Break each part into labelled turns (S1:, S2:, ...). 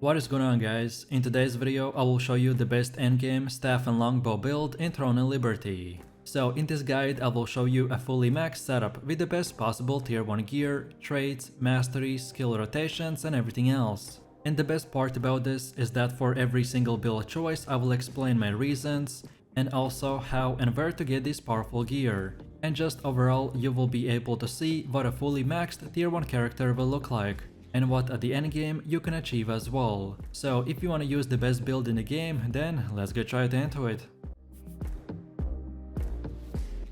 S1: What is going on, guys? In today's video I will show you the best endgame staff and longbow build in Throne and Liberty. So in this guide I will show you a fully maxed setup with the best possible tier 1 gear, traits, mastery, skill rotations and everything else. And the best part about this is that for every single build choice I will explain my reasons and also how and where to get this powerful gear. And just overall you will be able to see what a fully maxed tier 1 character will look like, and what at the end game you can achieve as well. So if you want to use the best build in the game, then let's get right into it.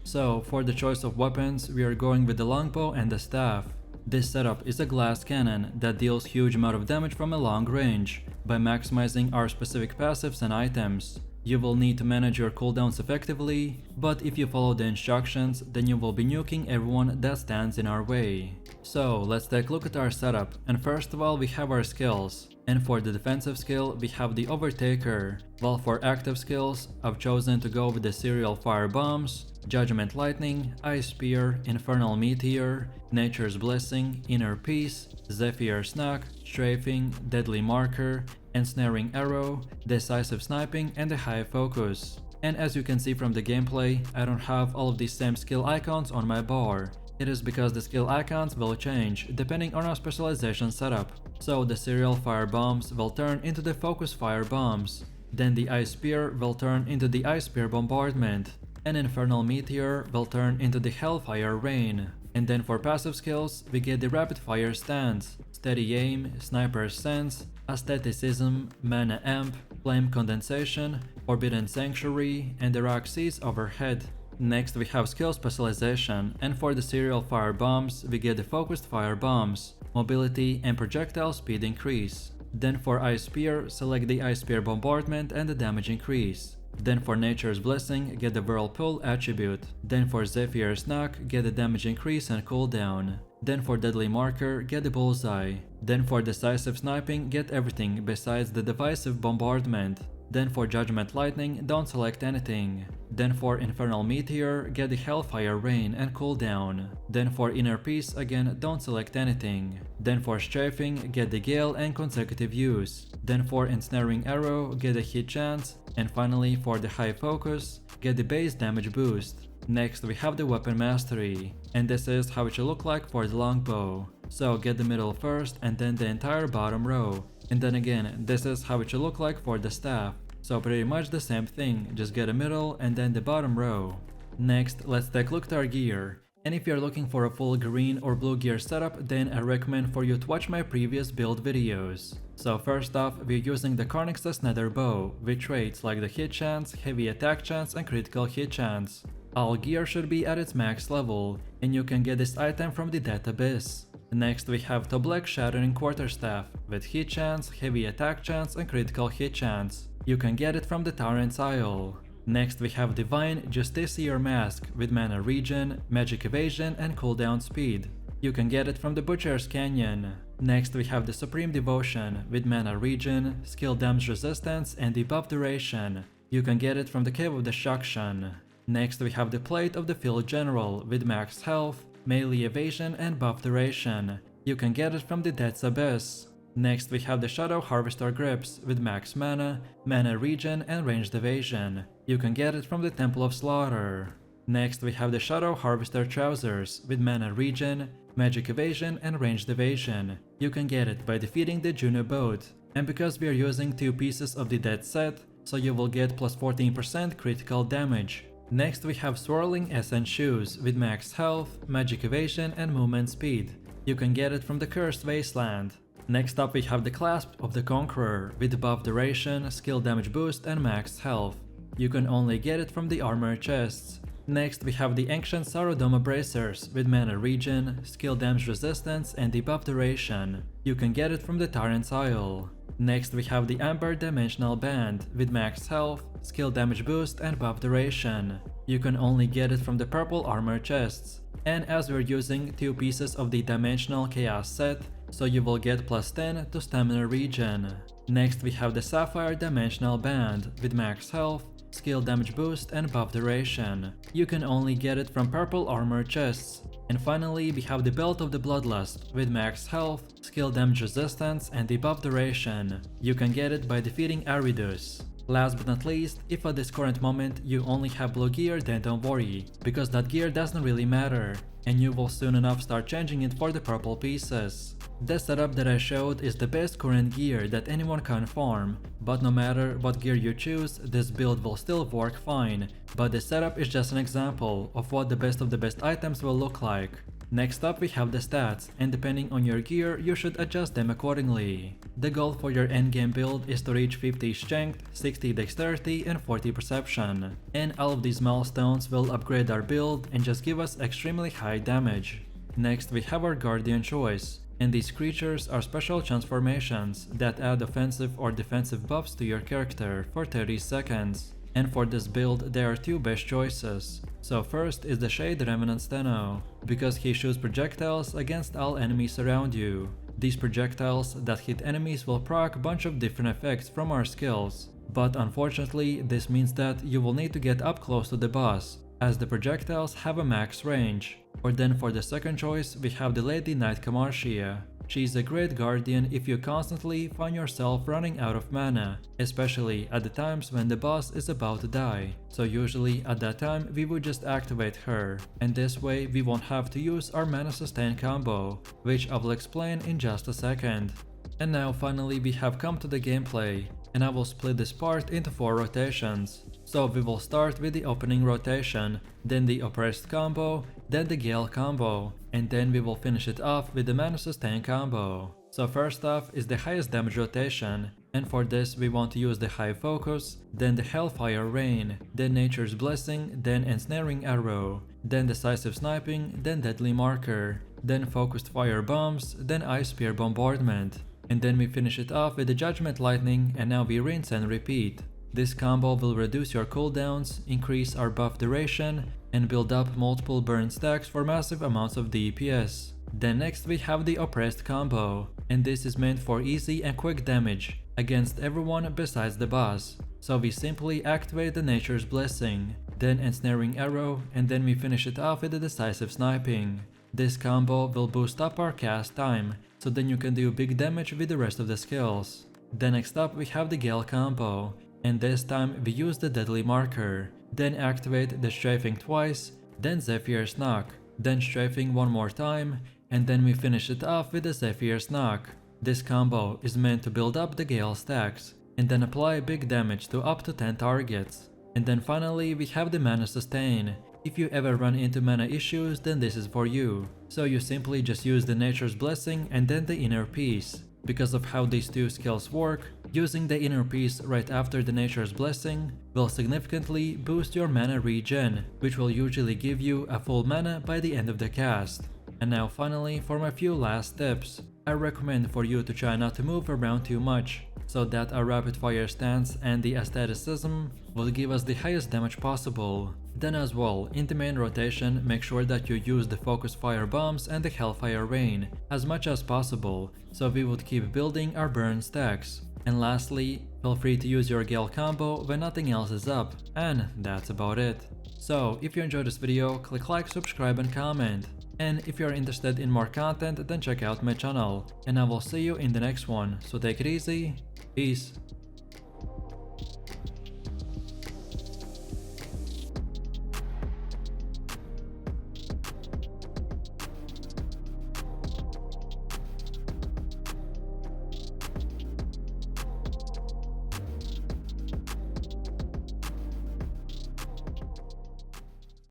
S1: So for the choice of weapons, we are going with the longbow and the staff. This setup is a glass cannon that deals huge amount of damage from a long range by maximizing our specific passives and items. You will need to manage your cooldowns effectively, but if you follow the instructions, then you will be nuking everyone that stands in our way. So let's take a look at our setup, and first of all we have our skills. And for the defensive skill we have the Overtaker, while for active skills I've chosen to go with the Serial Fire Bombs, Judgment Lightning, Ice Spear, Infernal Meteor, Nature's Blessing, Inner Peace, Zephyr Snack, Strafing, Deadly Marker, Ensnaring Arrow, Decisive Sniping and the High Focus. And as you can see from the gameplay, I don't have all of these same skill icons on my bar. It is because the skill icons will change depending on our specialization setup. So the Serial Fire Bombs will turn into the Focus Fire Bombs, then the Ice Spear will turn into the Ice Spear Bombardment, and Infernal Meteor will turn into the Hellfire Rain. And then for passive skills, we get the Rapid Fire Stance, Steady Aim, Sniper's Sense, Aestheticism, Mana Amp, Flame Condensation, Forbidden Sanctuary, and the Rock Seas overhead. Next we have skill specialization, and for the Serial Fire Bombs we get the Focused Fire Bombs, Mobility and Projectile Speed increase. Then for Ice Spear, select the Ice Spear Bombardment and the damage increase. Then for Nature's Blessing, get the Whirlpool attribute. Then for Zephyr Snack, get the damage increase and cooldown. Then for Deadly Marker, get the Bullseye. Then for Decisive Sniping, get everything besides the Divisive Bombardment. Then for Judgment Lightning, don't select anything. Then for Infernal Meteor, get the Hellfire Rain and cooldown. Then for Inner Peace, again don't select anything. Then for Strafing, get the Gale and consecutive use. Then for Ensnaring Arrow, get a hit chance. And finally for the High Focus, get the base damage boost. Next we have the Weapon Mastery, and this is how it should look like for the longbow. So get the middle first and then the entire bottom row. And then again, this is how it should look like for the staff. So pretty much the same thing, just get a middle and then the bottom row. Next, let's take a look at our gear. And if you're looking for a full green or blue gear setup, then I recommend for you to watch my previous build videos. So first off, we're using the Carnix's Nether Bow, with traits like the hit chance, heavy attack chance and critical hit chance. All gear should be at its max level, and you can get this item from the Death Abyss. Next we have the Black Shattering Quarterstaff, with hit chance, heavy attack chance and critical hit chance. You can get it from the Tyrant's Isle. Next we have Divine Justiciar Mask with mana regen, magic evasion and cooldown speed. You can get it from the Butcher's Canyon. Next we have the Supreme Devotion with mana regen, skill damage resistance and debuff duration. You can get it from the Cave of Destruction. Next we have the Plate of the Field General with max health, melee evasion and buff duration. You can get it from the Death's Abyss. Next we have the Shadow Harvester Grips with max mana, mana regen and ranged evasion. You can get it from the Temple of Slaughter. Next we have the Shadow Harvester Trousers with mana regen, magic evasion and ranged evasion. You can get it by defeating the Juno Boat. And because we are using 2 pieces of the Dead set, so you will get plus 14% critical damage. Next we have Swirling Essence Shoes with max health, magic evasion and movement speed. You can get it from the Cursed Wasteland. Next up we have the Clasp of the Conqueror with buff duration, skill damage boost and max health. You can only get it from the armor chests. Next we have the Ancient Sarodoma Bracers with mana regen, skill damage resistance and debuff duration. You can get it from the Tyrant's Isle. Next we have the Amber Dimensional Band with max health, skill damage boost and buff duration. You can only get it from the purple armor chests. And as we're using 2 pieces of the Dimensional Chaos set, so you will get plus 10 to stamina regen. Next we have the Sapphire Dimensional Band with max health, skill damage boost and buff duration. You can only get it from purple armor chests. And finally, we have the Belt of the Bloodlust with max health, skill damage resistance, and debuff duration. You can get it by defeating Aridus. Last but not least, if at this current moment you only have blue gear, then don't worry, because that gear doesn't really matter, and you will soon enough start changing it for the purple pieces. The setup that I showed is the best current gear that anyone can farm, but no matter what gear you choose, this build will still work fine, but the setup is just an example of what the best of the best items will look like. Next up we have the stats, and depending on your gear, you should adjust them accordingly. The goal for your endgame build is to reach 50 strength, 60 dexterity and 40 perception. And all of these milestones will upgrade our build and just give us extremely high damage. Next we have our guardian choice, and these creatures are special transformations that add offensive or defensive buffs to your character for 30 seconds. And for this build there are two best choices. So first is the Shade Remnant Steno, because he shoots projectiles against all enemies around you. These projectiles that hit enemies will proc a bunch of different effects from our skills, but unfortunately this means that you will need to get up close to the boss, as the projectiles have a max range. Or then for the second choice we have the Lady Knight Camarcia. She is a great guardian if you constantly find yourself running out of mana, especially at the times when the boss is about to die. So usually at that time we would just activate her, and this way we won't have to use our mana sustain combo, which I will explain in just a second. And now finally we have come to the gameplay, and I will split this part into 4 rotations. So we will start with the opening rotation, then the Oppressed combo, then the Gale combo, and then we will finish it off with the Mana Sustain combo. So first off is the highest damage rotation, and for this we want to use the High Focus, then the Hellfire Rain, then Nature's Blessing, then Ensnaring Arrow, then Decisive Sniping, then Deadly Marker, then Focused Fire Bombs, then Ice Spear Bombardment. And then we finish it off with the Judgment Lightning, and now we rinse and repeat. This combo will reduce your cooldowns, increase our buff duration, and build up multiple burn stacks for massive amounts of DPS. Then next we have the Oppressed combo, and this is meant for easy and quick damage against everyone besides the boss. So we simply activate the Nature's Blessing, then Ensnaring Arrow, and then we finish it off with the Decisive Sniping. This combo will boost up our cast time, so then you can do big damage with the rest of the skills. Then next up we have the Gale combo, and this time we use the Deadly Marker, then activate the Strafing twice, then Zephyr's Knock, then Strafing one more time, and then we finish it off with the Zephyr's Knock. This combo is meant to build up the Gale stacks, and then apply big damage to up to 10 targets. And then finally we have the Mana Sustain. If you ever run into mana issues, then this is for you. So you simply just use the Nature's Blessing and then the Inner Peace. Because of how these two skills work, using the Inner Peace right after the Nature's Blessing will significantly boost your mana regen, which will usually give you a full mana by the end of the cast. And now finally, for my few last tips, I recommend for you to try not to move around too much, so that our rapid fire stance and the aestheticism will give us the highest damage possible. Then as well, in the main rotation, make sure that you use the Focus Fire Bombs and the Hellfire Rain as much as possible, so we would keep building our burn stacks. And lastly, feel free to use your Gale combo when nothing else is up, and that's about it. So if you enjoyed this video, click like, subscribe and comment. And if you're interested in more content, then check out my channel, and I will see you in the next one, so take it easy, peace.